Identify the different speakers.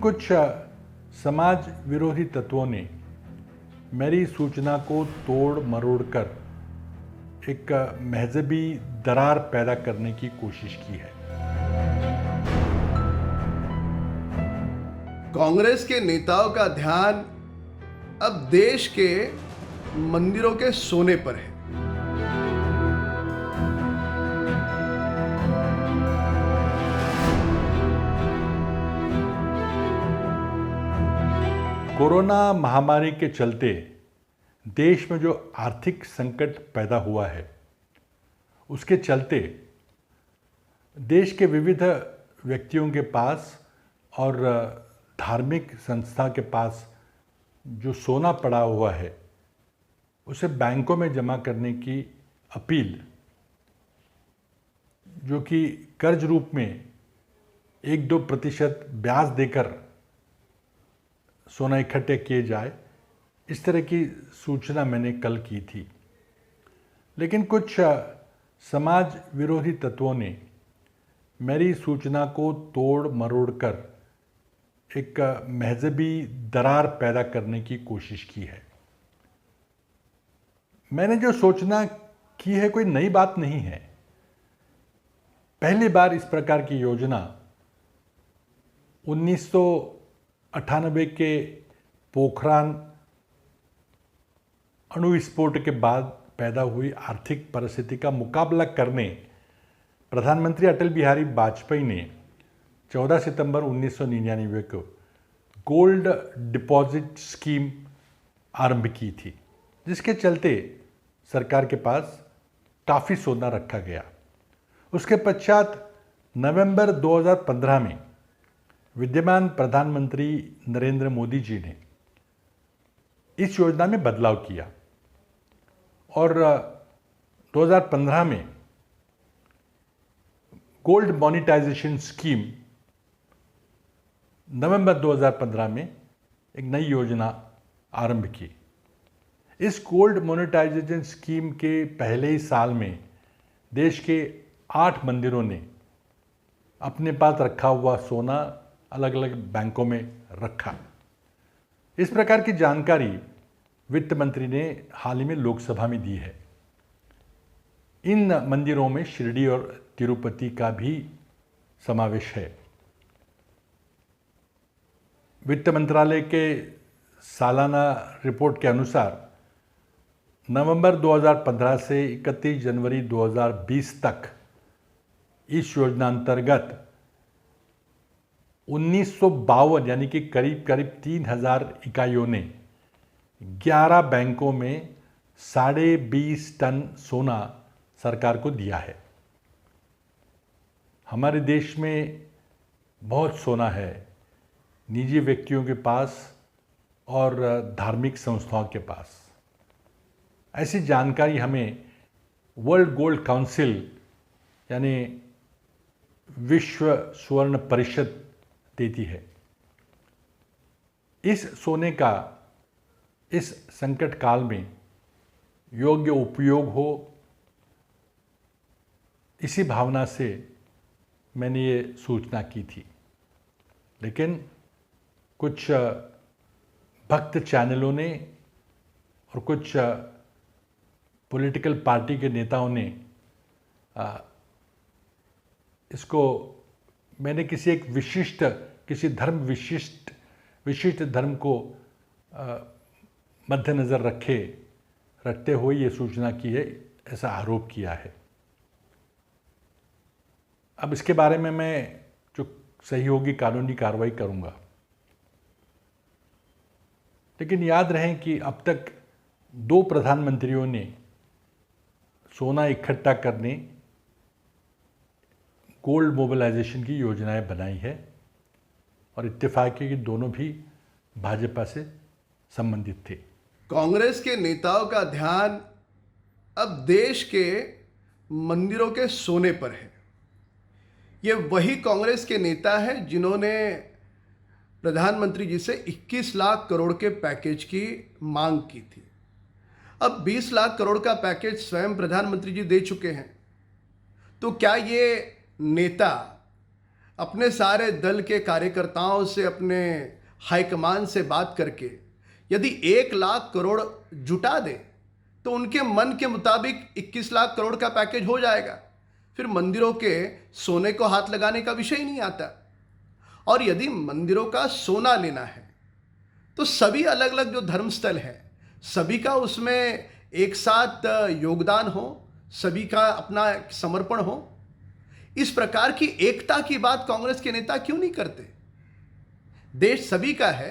Speaker 1: कुछ समाज विरोधी तत्वों ने मेरी सूचना को तोड़ मरोड़ कर एक महजबी दरार पैदा करने की कोशिश की है।
Speaker 2: कांग्रेस के नेताओं का ध्यान अब देश के मंदिरों के सोने पर है।
Speaker 1: कोरोना महामारी के चलते देश में जो आर्थिक संकट पैदा हुआ है, उसके चलते देश के विविध व्यक्तियों के पास और धार्मिक संस्था के पास जो सोना पड़ा हुआ है, उसे बैंकों में जमा करने की अपील, जो कि कर्ज रूप में 1-2% ब्याज देकर सोना इकट्ठे किए जाए, इस तरह की सूचना मैंने कल की थी। लेकिन कुछ समाज विरोधी तत्वों ने मेरी सूचना को तोड़ मरोड़ कर एक महजबी दरार पैदा करने की कोशिश की है। मैंने जो सूचना की है कोई नई बात नहीं है। पहली बार इस प्रकार की योजना 1998 के पोखरान अणु विस्फोट के बाद पैदा हुई आर्थिक परिस्थिति का मुकाबला करने प्रधानमंत्री अटल बिहारी वाजपेयी ने 14 सितंबर 1999 को गोल्ड डिपॉजिट स्कीम आरंभ की थी, जिसके चलते सरकार के पास काफ़ी सोना रखा गया। उसके पश्चात नवंबर 2015 में विद्यमान प्रधानमंत्री नरेंद्र मोदी जी ने इस योजना में बदलाव किया और 2015 में गोल्ड मोनेटाइजेशन स्कीम, नवंबर 2015 में एक नई योजना आरंभ की। इस गोल्ड मोनेटाइजेशन स्कीम के पहले ही साल में देश के 8 मंदिरों ने अपने पास रखा हुआ सोना अलग अलग बैंकों में रखा। इस प्रकार की जानकारी वित्त मंत्री ने हाल ही में लोकसभा में दी है। इन मंदिरों में शिरडी और तिरुपति का भी समावेश है। वित्त मंत्रालय के सालाना रिपोर्ट के अनुसार नवंबर 2015 से 31 जनवरी 2020 तक इस योजना अंतर्गत 1952 यानी कि करीब 3000 इकाइयों ने 11 बैंकों में 20.5 टन सोना सरकार को दिया है। हमारे देश में बहुत सोना है, निजी व्यक्तियों के पास और धार्मिक संस्थाओं के पास। ऐसी जानकारी हमें वर्ल्ड गोल्ड काउंसिल यानी विश्व स्वर्ण परिषद देती है। इस सोने का इस संकट काल में योग्य उपयोग हो, इसी भावना से मैंने ये सूचना की थी। लेकिन कुछ भक्त चैनलों ने और कुछ पॉलिटिकल पार्टी के नेताओं ने इसको मैंने किसी धर्म विशिष्ट धर्म को मद्देनज़र रखते हुए ये सूचना की है, ऐसा आरोप किया है। अब इसके बारे में मैं जो सही होगी कानूनी कार्रवाई करूंगा। लेकिन याद रहे कि अब तक 2 प्रधानमंत्रियों ने सोना इकट्ठा करने गोल्ड मोबिलाइजेशन की योजनाएं बनाई है और इत्तेफाक है कि दोनों भी भाजपा से संबंधित थे।
Speaker 2: कांग्रेस के नेताओं का ध्यान अब देश के मंदिरों के सोने पर है। ये वही कांग्रेस के नेता हैं जिन्होंने प्रधानमंत्री जी से 21 लाख करोड़ के पैकेज की मांग की थी। अब 20 लाख करोड़ का पैकेज स्वयं प्रधानमंत्री जी दे चुके हैं। तो क्या ये नेता अपने सारे दल के कार्यकर्ताओं से, अपने हाईकमान से बात करके यदि 1 लाख करोड़ जुटा दे तो उनके मन के मुताबिक 21 लाख करोड़ का पैकेज हो जाएगा। फिर मंदिरों के सोने को हाथ लगाने का विषय ही नहीं आता। और यदि मंदिरों का सोना लेना है तो सभी अलग अलग जो धर्मस्थल हैं, सभी का उसमें एक साथ योगदान हो, सभी का अपना समर्पण हो। इस प्रकार की एकता की बात कांग्रेस के नेता क्यों नहीं करते? देश सभी का है,